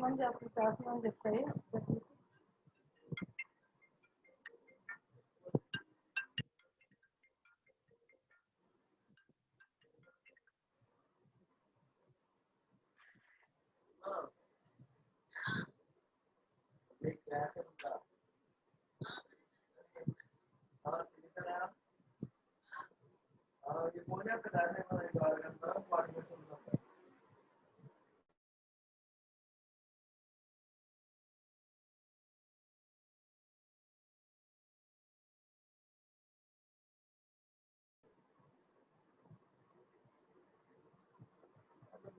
మంది అసలు శాసనం చెప్తాయి.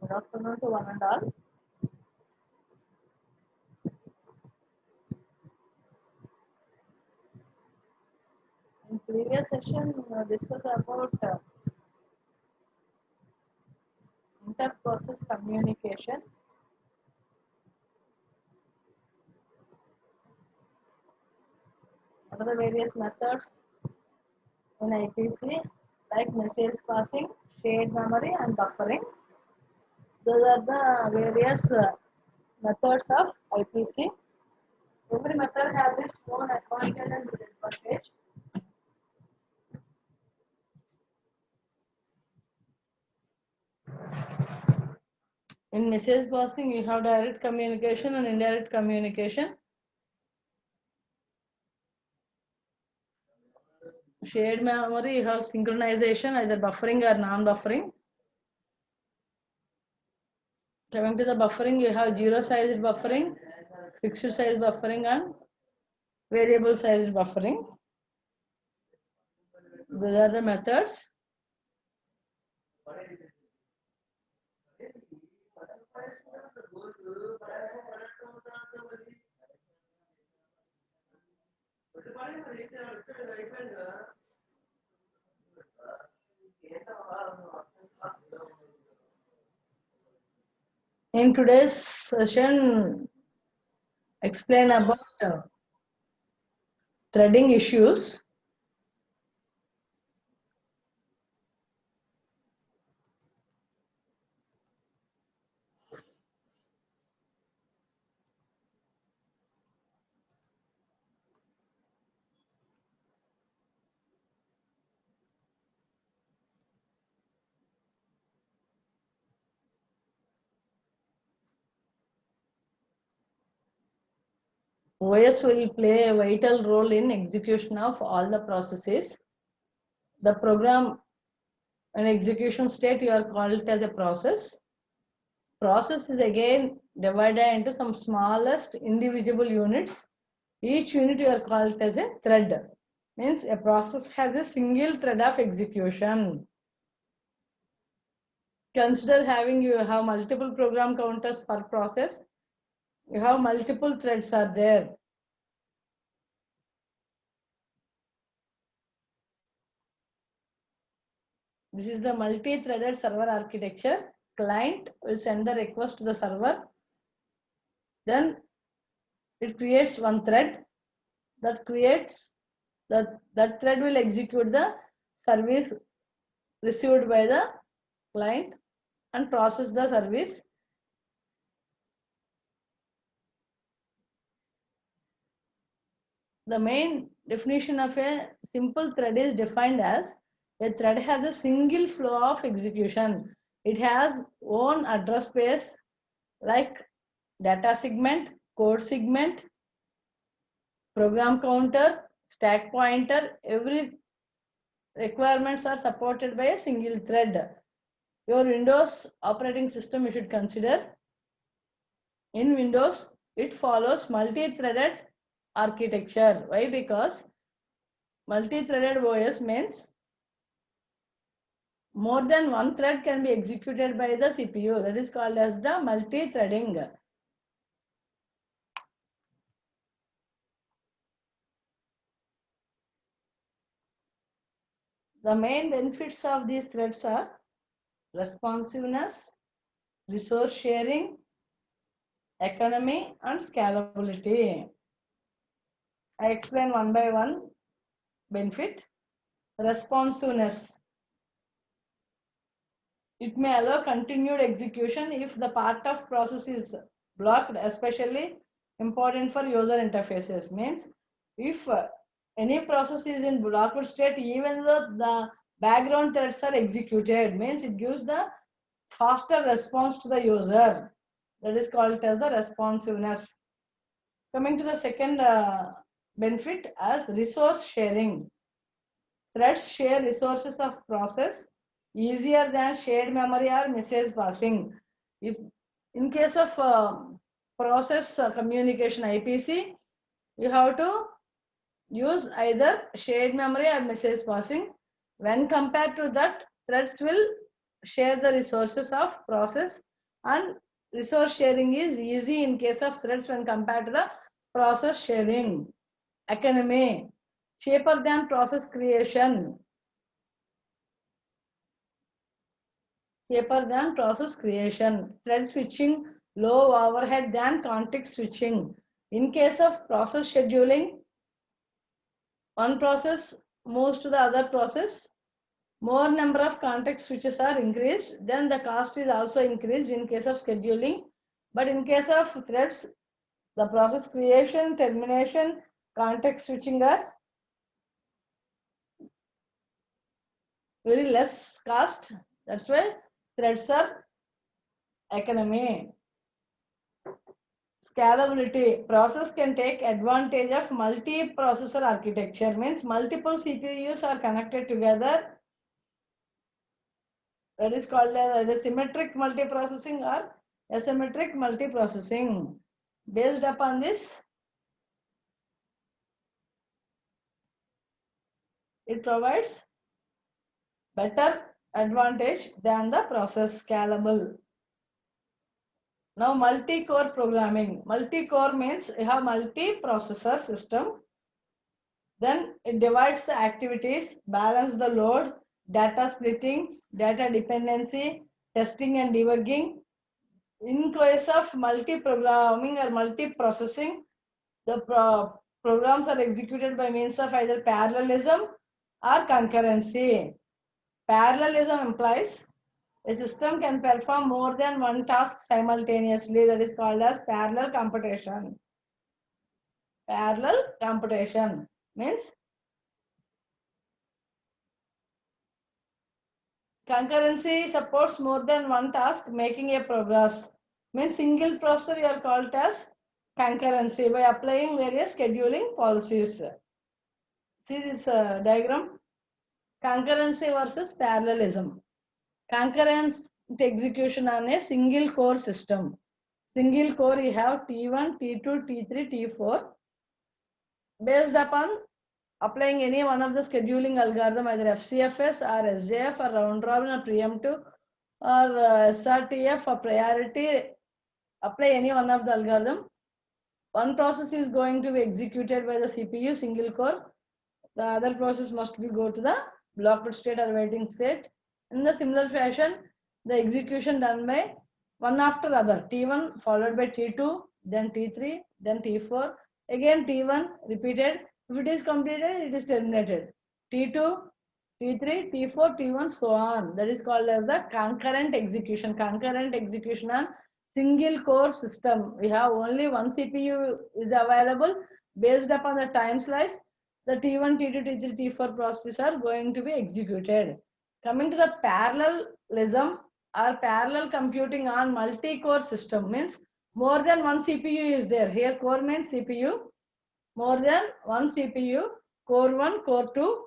Good afternoon to one and all. In previous session, discussed about inter-process communication. What are the various methods in IPC, like message passing, shared memory, and buffering? Those are the various methods of IPC. Every method has its own advantage and disadvantage. In message passing, you have direct communication and indirect communication. Shared memory, you have synchronization, either buffering or non-buffering. Coming to the buffering, you have zero-sized buffering, fixed-size buffering, and variable-sized buffering. Those are the methods. In today's session, explain about threading issues. OS will play a vital role in execution of all the processes. The program and execution state, you are called as a process. Process is again divided into some smallest indivisible units. Each unit you are called as a thread. Means a process has a single thread of execution. Consider you have multiple program counters per process. You have multiple threads are there. This is the multi-threaded server architecture. Client will send the request to the server. Then it creates one thread that thread will execute the service received by the client and process the service. The main definition of a simple thread is defined as a thread has a single flow of execution. It has own address space like data segment, code segment, program counter, stack pointer. Every requirements are supported by a single thread. Your Windows operating system you should consider. In Windows, it follows multi-threaded architecture. Why? Because multi-threaded OS means more than one thread can be executed by the CPU. That is called as the multi-threading. The main benefits of these threads are responsiveness, resource sharing, economy, and scalability. I explain one by one benefit. Responsiveness. It may allow continued execution if the part of process is blocked, especially important for user interfaces. Means if any process is in blocked state, even though the background threads are executed, means it gives the faster response to the user. That is called as the responsiveness. Coming to the second benefit as resource sharing. Threads share resources of process easier than shared memory or message passing. If in case of process communication IPC, you have to use either shared memory or message passing. When compared to that, threads will share the resources of process, and resource sharing is easy in case of threads when compared to the process sharing. Economy, cheaper than process creation. Cheaper than process creation. Thread switching, low overhead than context switching. In case of process scheduling, one process moves to the other process, more number of context switches are increased, then the cost is also increased in case of scheduling. But in case of threads, the process creation, termination, context switching are very less cost. That's why threads are economy. Scalability. Process can take advantage of multi-processor architecture. Means multiple CPUs are connected together. That is called as either symmetric multiprocessing or asymmetric multiprocessing. Based upon this, it provides better advantage than the process scalable. Now multi-core programming. Multi-core means you have multi-processor system. Then it divides the activities, balance the load, data splitting, data dependency, testing and debugging. In case of multi-programming or multi-processing, the programs are executed by means of either parallelism or concurrency. Parallelism implies a system can perform more than one task simultaneously. That is called as parallel computation. Parallel computation means concurrency supports more than one task making a progress. Means single processor you are called as concurrency by applying various scheduling policies. See this diagram. Concurrency versus parallelism. Concurrent execution on a single core system. Single core you have T1, T2, T3, T4. Based upon applying any one of the scheduling algorithm, either FCFS or SJF or round robin or preemptive or SRTF or priority, apply any one of the algorithm. One process is going to be executed by the CPU single core. The other process must be go to the blocked state or waiting state. In the similar fashion, the execution done by one after other. T1 followed by T2, then T3, then T4. Again T1 repeated. If it is completed, it is terminated. T2, T3, T4, T1, so on. That is called as the concurrent execution. Concurrent execution on single core system. We have only one CPU is available. Based upon the time slice, the T1, T2, T3, T4 processes are going to be executed. Coming to the parallelism or parallel computing on multi-core system means more than one CPU is there. Here core means CPU. More than one CPU, core 1, core 2.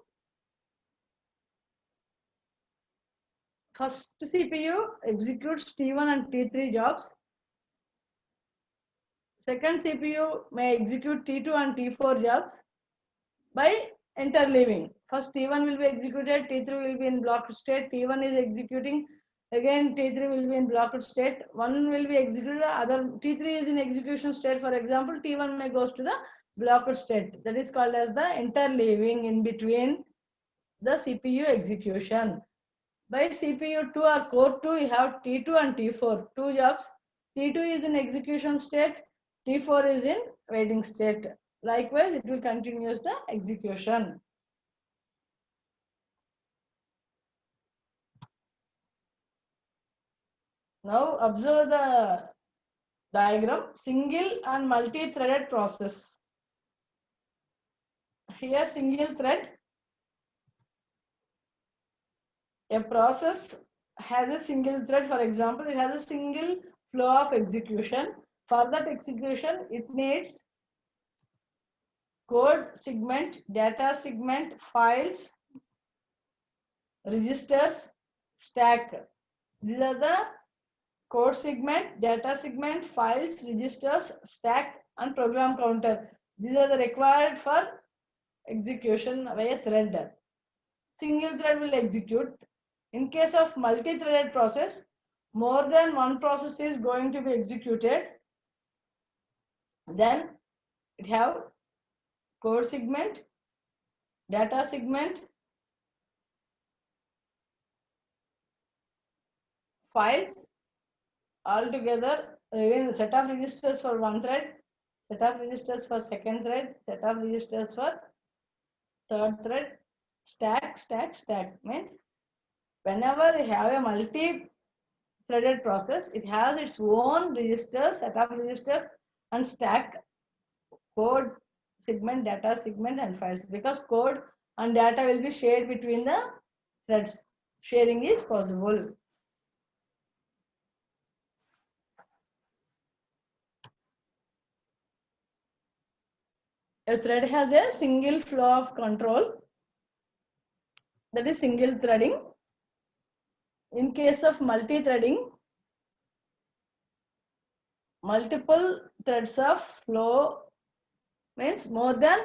First CPU executes T1 and T3 jobs. Second CPU may execute T2 and T4 jobs by interleaving. First T1 will be executed, T3 will be in blocked state, T1 is executing, again T3 will be in blocked state, one will be executed, other T3 is in execution state, for example, T1 may goes to the blocked state. That is called as the interleaving in between the CPU execution. By CPU 2 or core 2, you have T2 and T4, two jobs. T2 is in execution state, T4 is in waiting state. Likewise, it will continue the execution. Now observe the diagram, single and multi-threaded process. Here single thread, a process has a single thread. For example, it has a single flow of execution. For that execution, it needs code segment, data segment, files, registers, stack. These are the code segment, data segment, files, registers, stack, and program counter. These are the required for execution by a thread. Single thread will execute. In case of multi-threaded process, more than one process is going to be executed. Then it have code segment, data segment, files, all together. Again, set of registers for one thread, set of registers for second thread, set of registers for third thread, stack, stack, stack. Means whenever you have a multi-threaded process, it has its own registers, set of registers, and stack, code segment, data segment, and files. Because code and data will be shared between the threads. Sharing is possible. A thread has a single flow of control, that is single threading. In case of multi-threading, multiple threads of flow means more than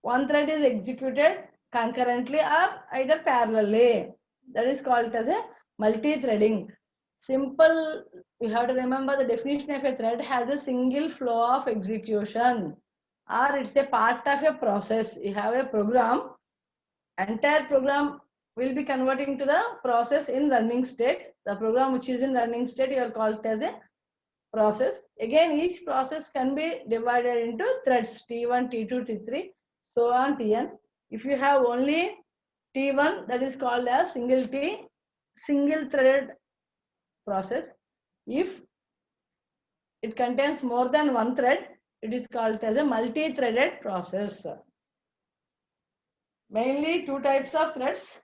one thread is executed concurrently or either parallelly. That is called as a multi-threading. Simple, you have to remember the definition of a thread has a single flow of execution, or it's a part of a process. You have a program, entire program will be converting to the process in running state. The program which is in running state, you are called as a process. Again, each process can be divided into threads T1, T2, T3, so on Tn. If you have only T1, that is called as single T, single threaded process. If it contains more than one thread, it is called as a multi-threaded process. Mainly two types of threads,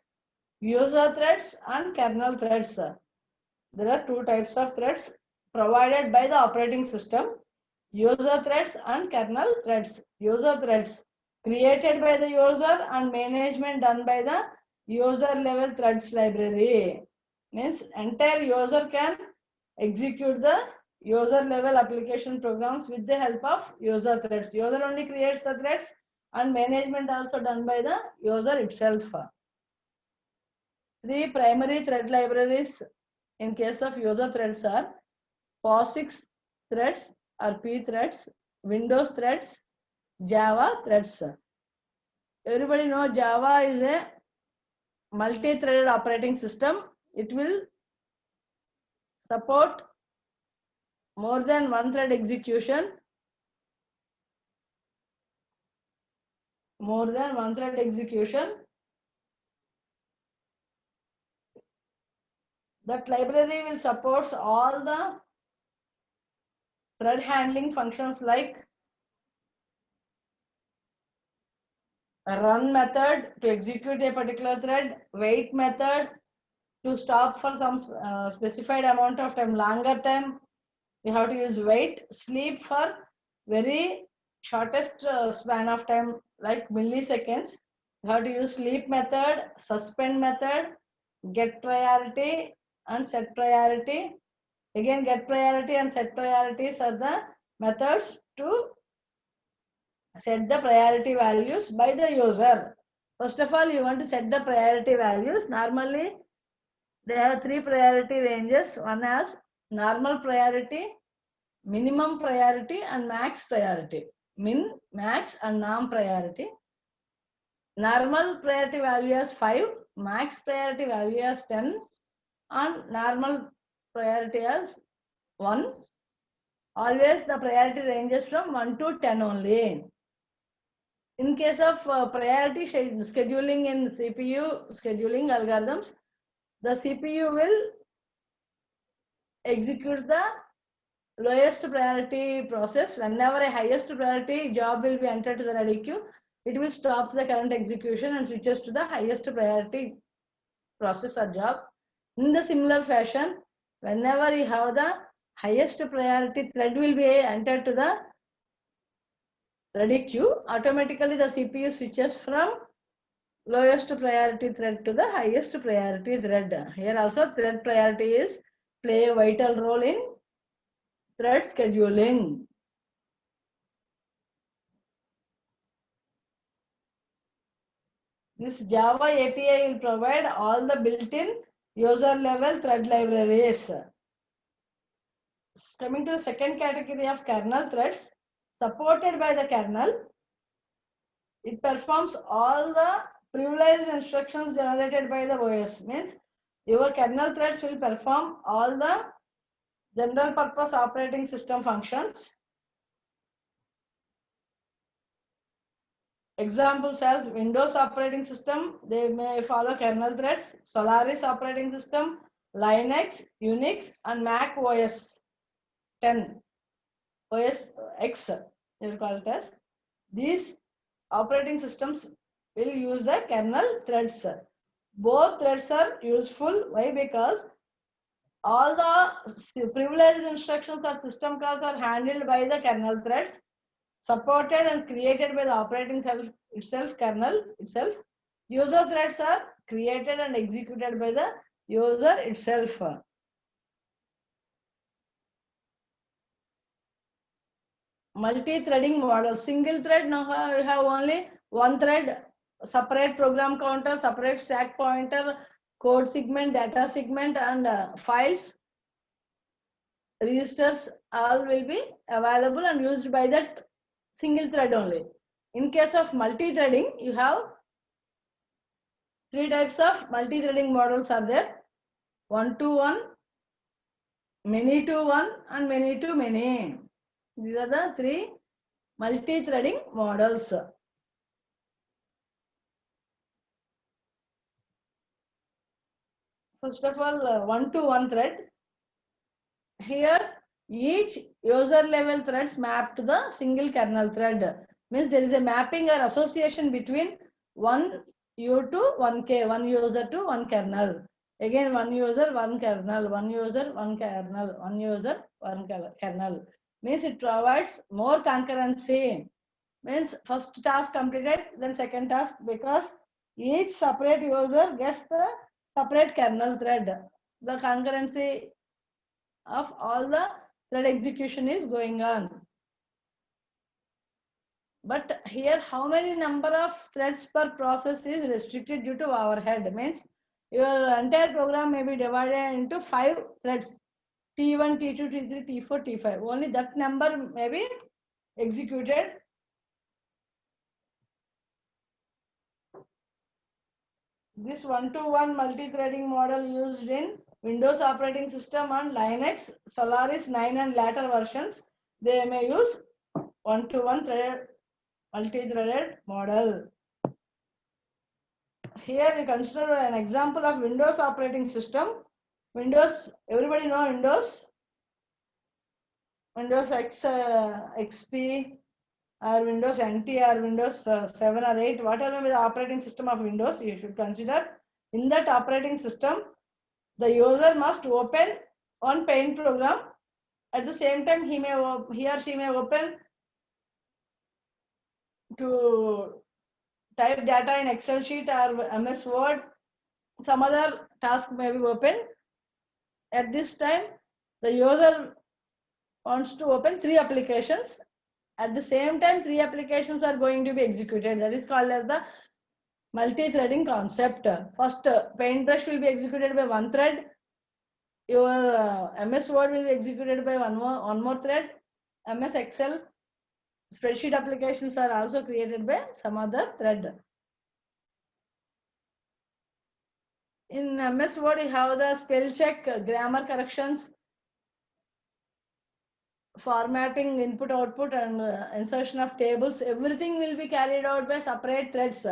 user threads and kernel threads. There are two types of threads provided by the operating system, user threads and kernel threads. User threads created by the user and management done by the user level threads library. Means entire user can execute the user level application programs with the help of user threads. User only creates the threads and management also done by the user itself. Three primary thread libraries in case of user threads are POSIX threads or P threads, Windows threads, Java threads. Everybody know Java is a multi-threaded operating system. It will support more than one thread execution. More than one thread execution. That library will support all the thread handling functions like a run method to execute a particular thread, wait method to stop for some specified amount of time, longer time, we have to use wait, sleep for very shortest span of time like milliseconds. You have to use sleep method, suspend method, get priority and set priority. Again, get priority and set priorities are the methods to set the priority values by the user. First of all, you want to set the priority values. Normally, they have three priority ranges. One has normal priority, minimum priority, and max priority. Min, max, and norm priority. Normal priority value is 5, max priority value is 10, and normal priority is 1. Always the priority ranges from 1 to 10 only. In case of priority scheduling in CPU scheduling algorithms, the CPU will execute the lowest priority process, whenever a highest priority job will be entered to the ready queue, it will stop the current execution and switches to the highest priority process or job. In the similar fashion, whenever you have the highest priority thread will be entered to the ready queue, automatically the CPU switches from lowest priority thread to the highest priority thread. Here also thread priority is play a vital role in thread scheduling. This Java API will provide all the built-in user level thread libraries. Coming to the second category of kernel threads, supported by the kernel, it performs all the privileged instructions generated by the OS. Means your kernel threads will perform all the general purpose operating system functions. Examples as Windows operating system, they may follow kernel threads, Solaris operating system, Linux, Unix, and Mac OS 10, OS X, you will call it as. These operating systems will use the kernel threads. Both threads are useful. Why? Because all the privileged instructions or system calls are handled by the kernel threads, supported and created by the operating itself, kernel itself. User threads are created and executed by the user itself. Multi-threading model. Single thread, now we have only one thread, separate program counter, separate stack pointer, code segment, data segment, and files, registers, all will be available and used by that single thread only. In case of multi-threading, you have three types of multi-threading models are there: one-to-one, many-to-one, and many-to-many. These are the three multi-threading models. First of all, one-to-one thread. Here, each user level threads map to the single kernel thread. Means there is a mapping or association between one U to one K, one user to one kernel. Again, one user, one kernel, one user, one kernel, one user, one kernel. Means it provides more concurrency. Means first task completed, then second task, because each separate user gets the separate kernel thread. The concurrency of all the thread execution is going on. But here, how many number of threads per process is restricted due to overhead. Means your entire program may be divided into 5 threads: T1, T2, T3, T4, T5. Only that number may be executed. This one-to-one multi-threading model used in Windows operating system and Linux, Solaris 9 and later versions. They may use one-to-one threaded multi-threaded model. Here we consider an example of Windows operating system. Windows, everybody know Windows? Windows X, XP, or Windows NT, or Windows 7 or 8, whatever be the operating system of Windows, you should consider. In that operating system, the user must open one Paint program. At the same time, he or she may open to type data in Excel sheet or MS Word. Some other task may be open. At this time, the user wants to open 3 applications. At the same time, 3 applications are going to be executed. That is called as the multi-threading concept. First, Paintbrush will be executed by one thread. Your MS Word will be executed by one more thread. MS Excel, spreadsheet applications are also created by some other thread. In MS Word, you have the spell check, grammar corrections, formatting, input, output, and insertion of tables. Everything will be carried out by separate threads.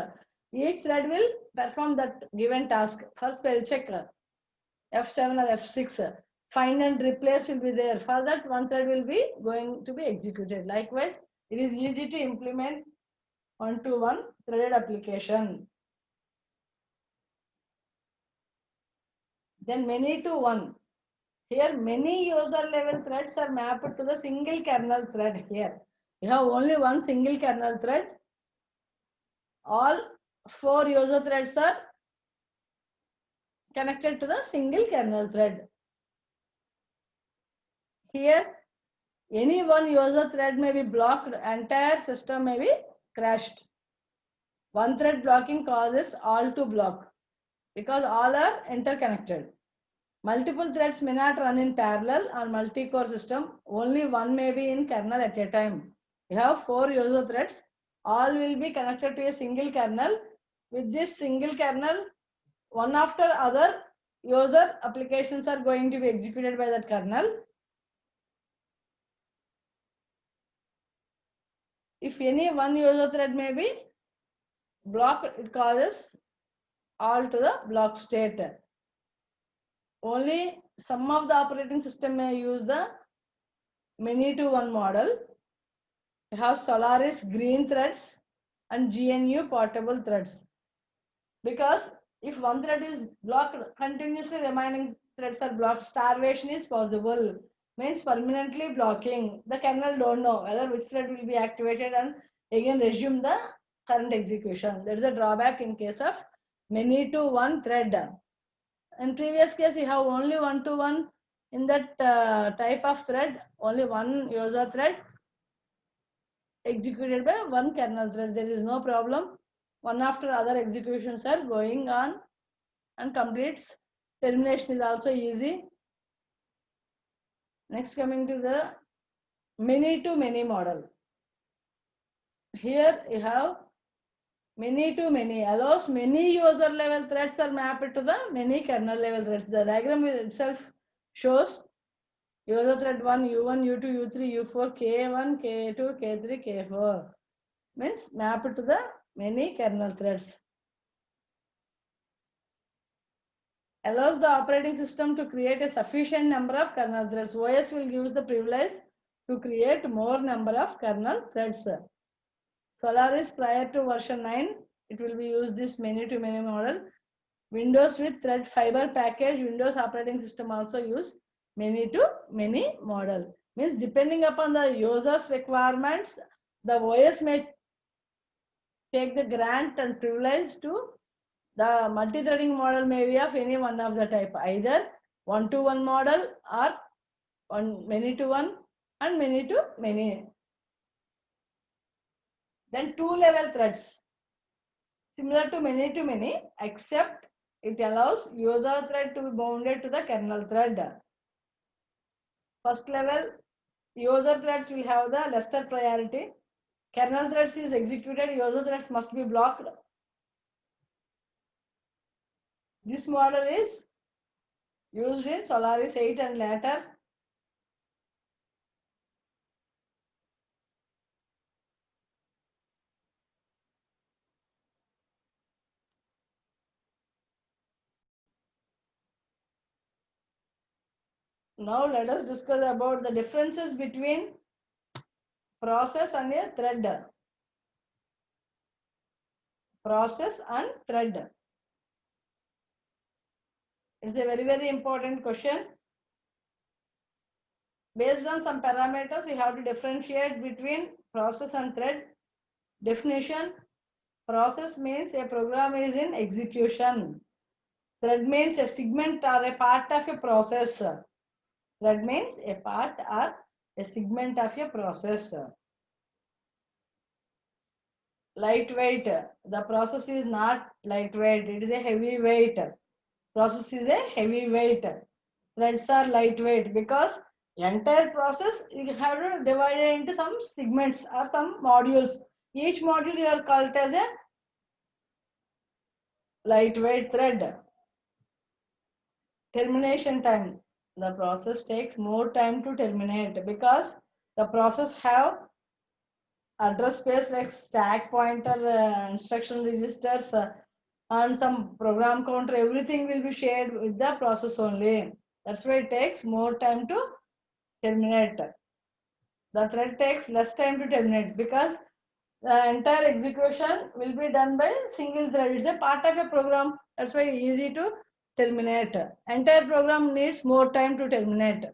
Each thread will perform that given task. For spell check, F7 or F6. find and replace will be there. For that, one thread will be going to be executed. Likewise, it is easy to implement one-to-one threaded application. Then many to one. Here, many user level threads are mapped to the single kernel thread. Here, you have only one single kernel thread. All 4 user threads are connected to the single kernel thread. Here, any one user thread may be blocked, entire system may be crashed. One thread blocking causes all to block because all are interconnected. Multiple threads may not run in parallel or multi-core system. Only one may be in kernel at a time. You have 4 user threads. All will be connected to a single kernel. With this single kernel, one after other user applications are going to be executed by that kernel. If any one user thread may be blocked, it causes all to the block state. Only some of the operating system may use the many to one model. You have Solaris green threads and GNU portable threads. Because if one thread is blocked, continuously remaining threads are blocked, starvation is possible. Means permanently blocking. The kernel don't know whether which thread will be activated and again resume the current execution. There is a drawback in case of many to one thread. In previous case, you have only one to one in that type of thread, only one user thread executed by one kernel thread. There is no problem. One after other executions are going on and completes. Termination is also easy. Next, coming to the many to many model. Here you have many to many allows many user level threads are mapped to the many kernel level threads. The diagram itself shows user thread 1, U1, U2, U3, U4, K1, K2, K3, K4. Means mapped to the many kernel threads. Allows the operating system to create a sufficient number of kernel threads. OS will give the privilege to create more number of kernel threads. Solaris prior to version 9, it will be used this many to many model. Windows with thread fiber package, Windows operating system also use many to many model. Means depending upon the user's requirements, the OS may take the grant and privilege to the multi-threading model may be of any one of the type, either one-to-one model or many-to-one and many-to-many. Then two-level threads, similar to many-to-many, except it allows user thread to be bounded to the kernel thread. First level, user threads will have the lesser priority. Kernel threads is executed, user threads must be blocked. This model is used in Solaris 8 and later. Now let us discuss about the differences between process and a thread. Process and thread. It's a very important question. Based on some parameters, you have to differentiate between process and thread. Definition: process means a program is in execution. Thread means a segment or a part of a process. Thread means a part or a segment of a process. Lightweight. The process is not lightweight. It is a heavyweight. Process is a heavyweight. Threads are lightweight because entire process you have to divide it into some segments or some modules. Each module you are called as a lightweight thread. Termination time. The process takes more time to terminate because the process have address space like stack pointer, instruction registers, and some program counter. Everything will be shared with the process only. That's why it takes more time to terminate. The thread takes less time to terminate because the entire execution will be done by single thread. It's a part of a program. That's why easy to terminate. Entire program needs more time to terminate.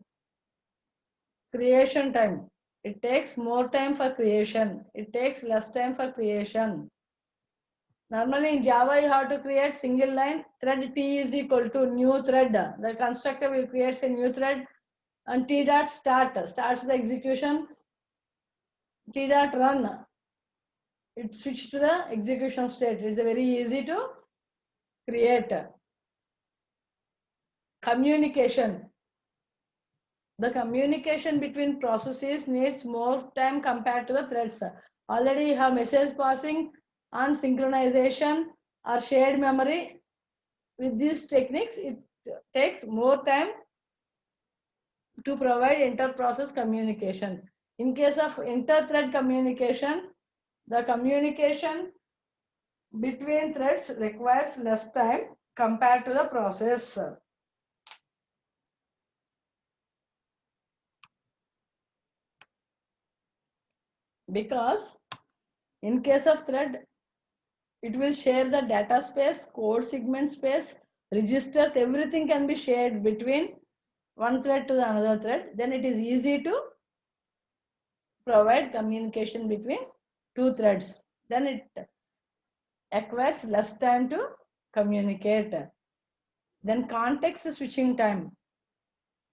Creation time. It takes more time for creation. It takes less time for creation. Normally in Java, you have to create single line thread T is equal to new thread. The constructor will create a new thread and T dot start starts the execution. T dot run, it switches to the execution state. It's very easy to create. Communication. The communication between processes needs more time compared to the threads. Already you have message passing and synchronization or shared memory. With these techniques, it takes more time to provide inter-process communication. In case of inter-thread communication, the communication between threads requires less time compared to the process. Because in case of thread, it will share the data space, code segment space, registers, everything can be shared between one thread to the another thread. Then it is easy to provide communication between two threads. Then it acquires less time to communicate. Then context switching time.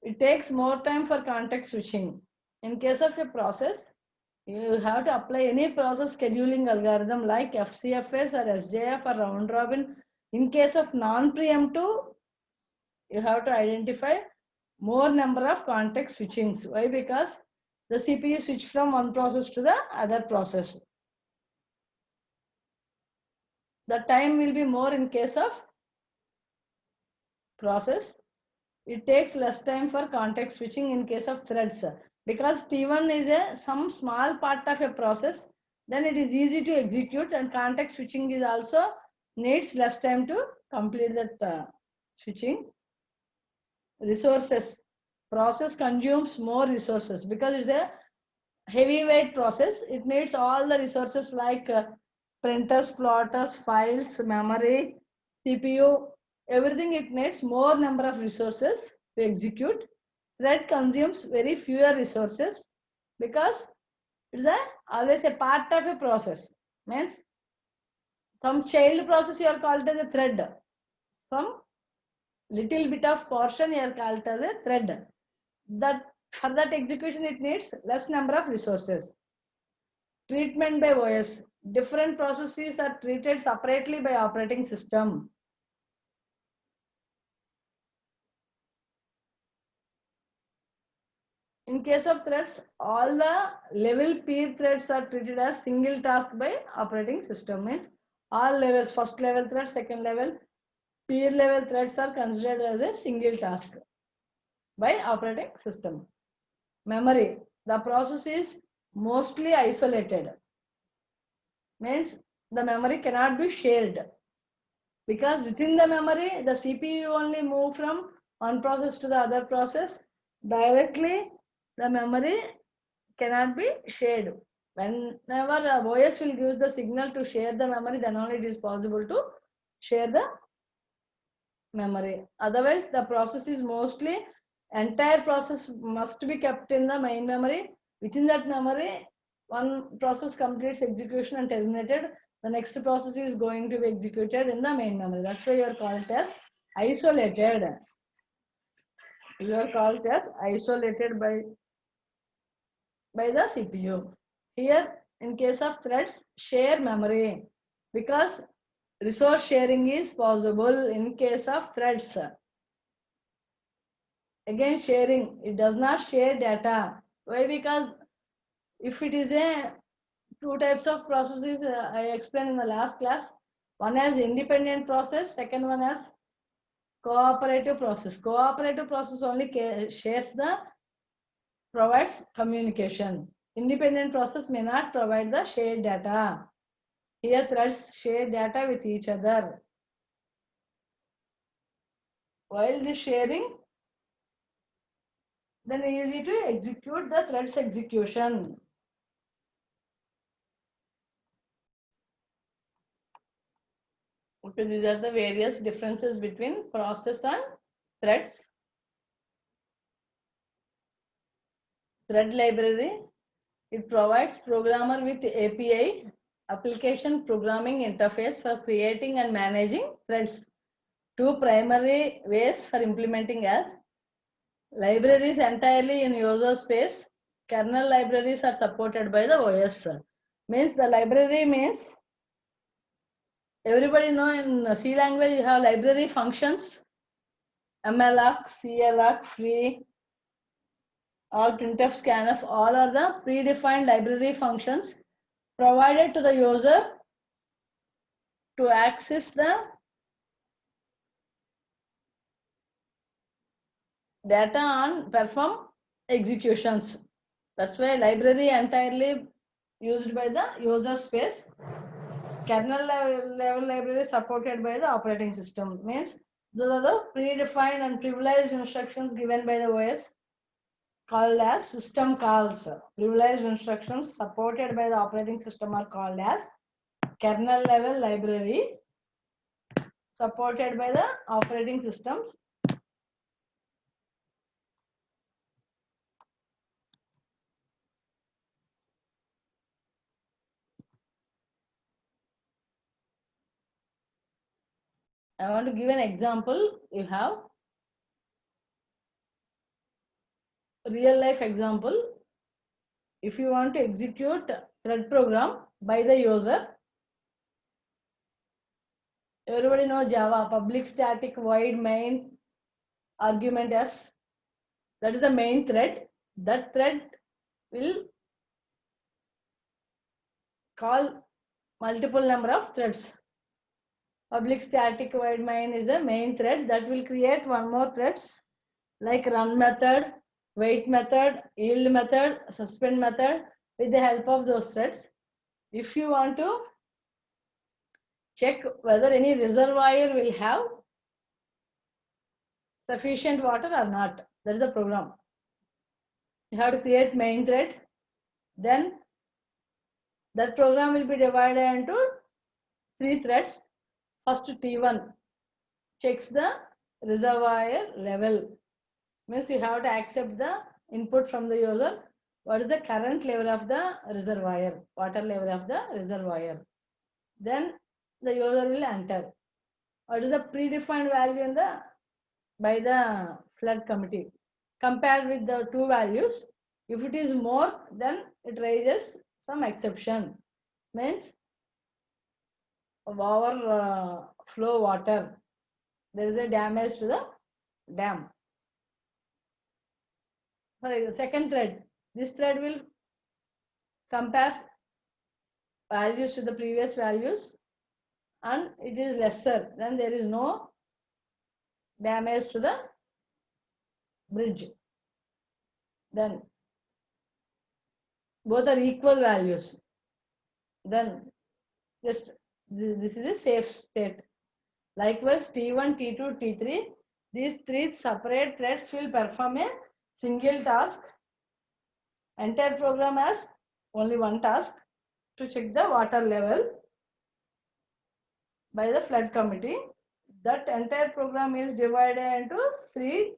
It takes more time for context switching. In case of a process, you have to apply any process scheduling algorithm like FCFS or SJF or round robin. In case of non-preemptive, you have to identify more number of context switchings. Why? Because the CPU switch from one process to the other process. The time will be more in case of process. It takes less time for context switching in case of threads. Because T1 is some small part of a process, then it is easy to execute, and context switching is also needs less time to complete that switching. Resources. Process consumes more resources because it's a heavyweight process. It needs all the resources like printers, plotters, files, memory, CPU, everything. It needs more number of resources to execute. Thread consumes very fewer resources because always a part of a process. Means some child process you are called as a thread. Some little bit of portion you are called as a thread. That for that execution it needs less number of resources. Treatment by OS. Different processes are treated separately by operating system. In case of threads, all the level peer threads are treated as single task by operating system. Means all levels, first level thread, second level, peer level threads are considered as a single task by operating system. Memory. The process is mostly isolated. Means the memory cannot be shared. Because within the memory, the CPU only move from one process to the other process. Directly, the memory cannot be shared. Whenever the OS will use the signal to share the memory, then only it is possible to share the memory. Otherwise, the process is mostly, entire process must be kept in the main memory. Within that memory, one process completes execution and terminated. The next process is going to be executed in the main memory. That's why you are called as isolated. You are called as isolated by the CPU. Here, in case of threads, share memory because resource sharing is possible in case of threads. Again, sharing, it does not share data. Why? Because if it is a two types of processes I explained in the last class. One has independent process, second one has cooperative process. Cooperative process only shares the provides communication. Independent process may not provide the shared data. Here threads share data with each other. While the sharing, then easy to execute the threads execution. Okay, these are the various differences between process and threads. Thread library, it provides programmer with API, application programming interface for creating and managing threads. Two primary ways for implementing as libraries entirely in user space. Kernel libraries are supported by the OS. Means the library means everybody know in C language you have library functions, malloc, cloc, free, all printf, scanf, all are the predefined library functions provided to the user to access the data and perform executions. That's why library entirely used by the user space. Kernel level library supported by the operating system. Means those are the predefined and privileged instructions given by the OS called as system calls. Privileged instructions supported by the operating system are called as kernel level library supported by the operating systems. I want to give an example. You have real life example. If you want to execute thread program by the user, everybody know Java, public static void main argument s. That is the main thread. That thread will call multiple number of threads. Public static void main is the main thread that will create one more threads like run method, wait method, yield method, suspend method with the help of those threads. If you want to check whether any reservoir will have sufficient water or not, that is the program. You have to create main thread, then that program will be divided into 3 threads. First T1 checks the reservoir level. Means you have to accept the input from the user. What is the current level of the reservoir, water level of the reservoir. Then the user will enter. What is the predefined value in the by the flood committee. Compared with the 2 values, if it is more, then it raises some exception. Means overflow water. There is a damage to the dam. For the second thread, this thread will compare values to the previous values and it is lesser, then there is no damage to the bridge. Then both are equal values. Then just this is a safe state. Likewise, T1, T2, T3, these 3 separate threads will perform a single task. Entire program has only one task to check the water level by the flood committee. That entire program is divided into 3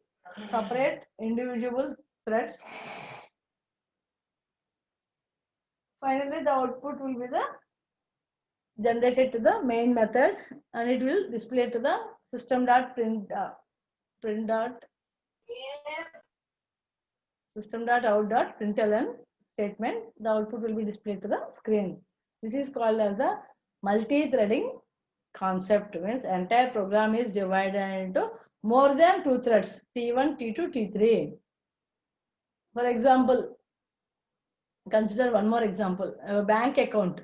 separate individual threads. Finally, the output will be the generated to the main method and it will display to the system.out.println statement. The output will be displayed to the screen. This is called as the multi-threading concept. Means entire program is divided into more than 2 threads, T1, T2, T3. For example, consider one more example, a bank account.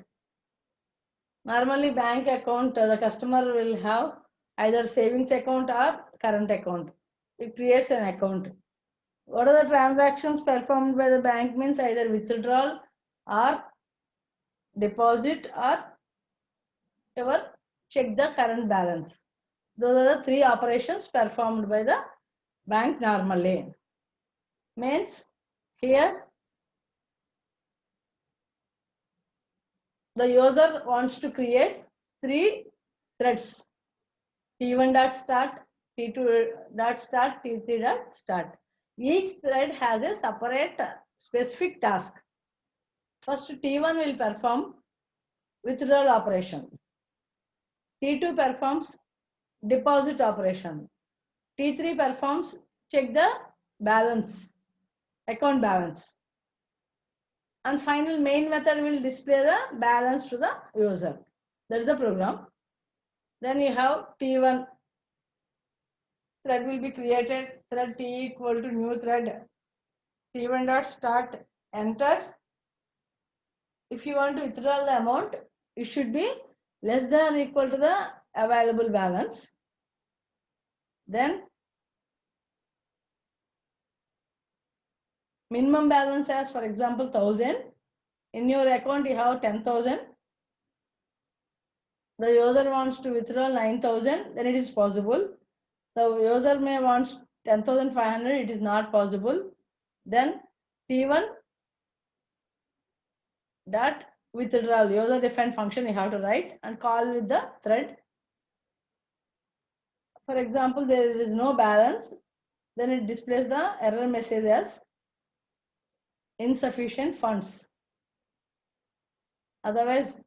Normally bank account, the customer will have either savings account or current account. It creates an account. What are the transactions performed by the bank means either withdrawal or deposit or ever check the current balance. Those are the 3 operations performed by the bank normally. Means here the user wants to create 3 threads. T1 dot start, T2 dot start, T3 dot start. Each thread has a separate specific task. First, T1 will perform withdrawal operation. T2 performs deposit operation. T3 performs check the balance, account balance. And final main method will display the balance to the user. That is the program. Then you have T1 thread will be created. Thread T equal to new thread. T1 dot start, enter. If you want to withdraw the amount, it should be less than or equal to the available balance. Then minimum balance as, for example, 1000. In your account you have 10,000. The user wants to withdraw 9,000, then it is possible. The user may want 10,500, it is not possible. Then T1 dot withdrawal, user defined function you have to write and call with the thread. For example, there is no balance, then it displays the error message as insufficient funds. Otherwise,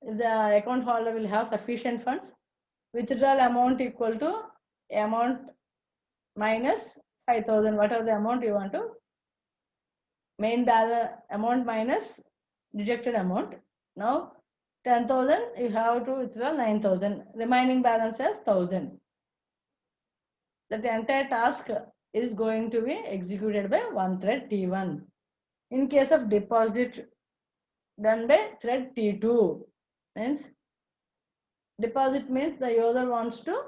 if the account holder will have sufficient funds, withdrawal amount equal to amount minus 5,000, whatever the amount you want to, main balance amount minus deducted amount. Now 10,000 you have to withdraw 9,000, remaining balance as 1,000. That entire task is going to be executed by one thread T1. In case of deposit, done by thread T2. Means deposit means the user wants to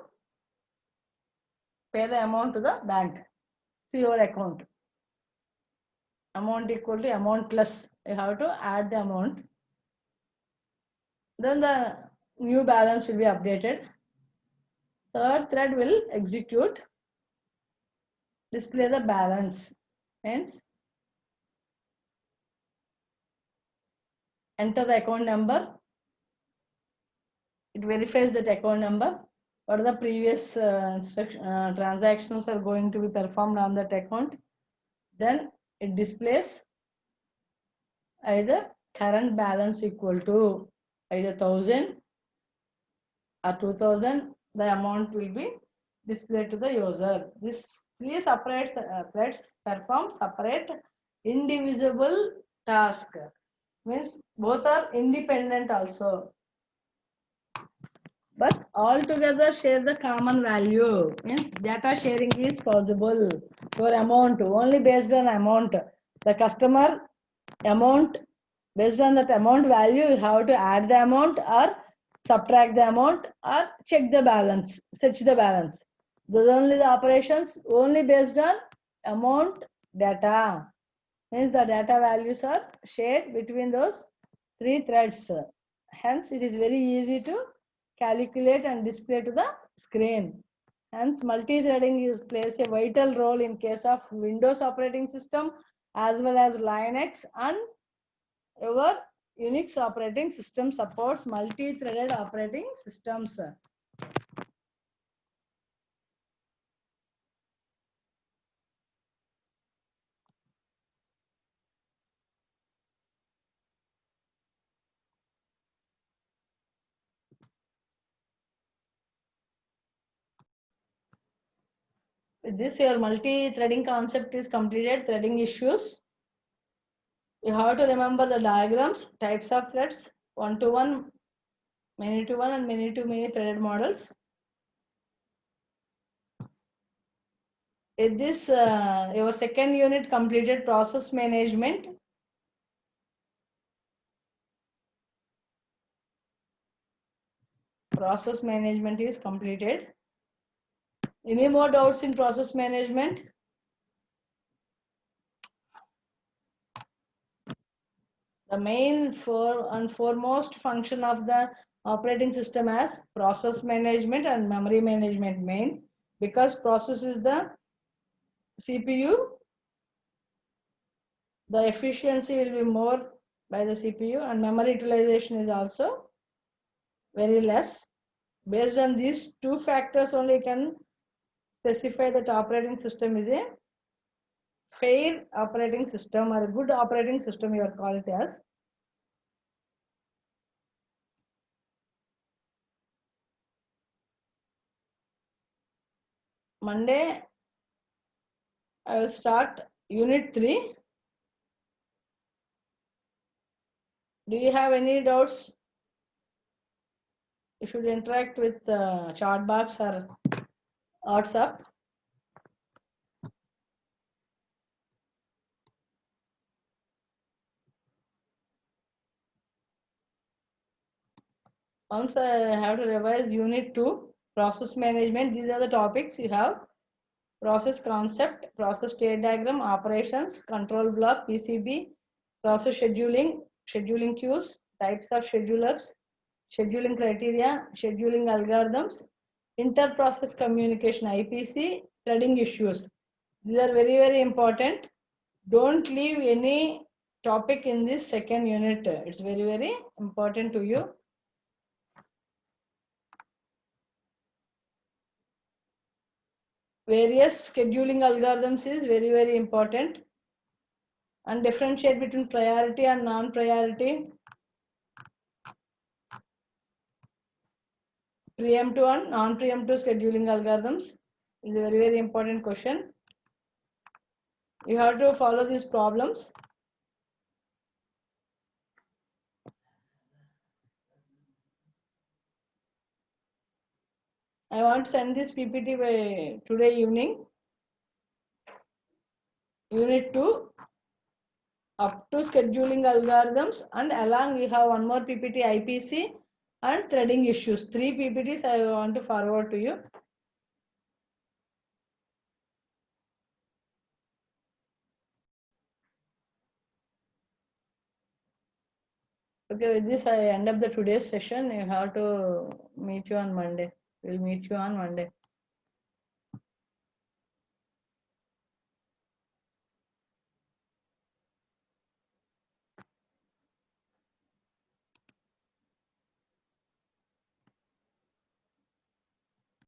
pay the amount to the bank, to your account. Amount equal to amount plus, you have to add the amount. Then the new balance will be updated. Third thread will execute, display the balance. Means enter the account number. It verifies that account number. What are the previous transactions are going to be performed on that account. Then it displays either current balance equal to either 1,000 or 2,000. The amount will be displayed to the user. This 3 separate threads perform separate indivisible task. Means both are independent also, but all together share the common value. Means data sharing is possible. Your amount only based on amount, the customer amount, based on that amount value you have to add the amount or subtract the amount or check the balance, search the balance. Those only the operations only based on amount data. Means the data values are shared between those 3 threads. Hence it is very easy to calculate and display to the screen. Hence multi-threading plays a vital role in case of Windows operating system as well as Linux, and your Unix operating system supports multi-threaded operating systems. With this, your multi-threading concept is completed. Threading issues. You have to remember the diagrams, types of threads, one-to-one, many-to-one, and many-to-many threaded models. With this, your second unit completed, process management. Process management is completed. Any more doubts in process management? The main foremost function of the operating system as process management and memory management main, because process is the CPU the efficiency will be more by the CPU, and memory utilization is also very less. Based on these two factors only, you can specify that operating system is a fair operating system or a good operating system, you are call it as. Monday, I will start unit 3. Do you have any doubts? You should interact with chat box or WhatsApp. Once I have to revise unit 2, process management. These are the topics you have: process concept, process state diagram, operations, control block, PCB, process scheduling, scheduling queues, types of schedulers, scheduling criteria, scheduling algorithms, inter-process communication, IPC, threading issues. These are very, very important. Don't leave any topic in this second unit. It's very, very important to you. Various scheduling algorithms is very, very important, and differentiate between priority and non-priority, preemptive and non-preemptive scheduling algorithms is a very, very important question. You have to follow these problems. I want to send this PPT by today evening. Unit 2 up to scheduling algorithms, and along we have one more PPT, IPC and threading issues. 3 PPTs I want to forward to you. Okay, with this I end up the today's session. You have to meet you on Monday. We'll meet you on Monday.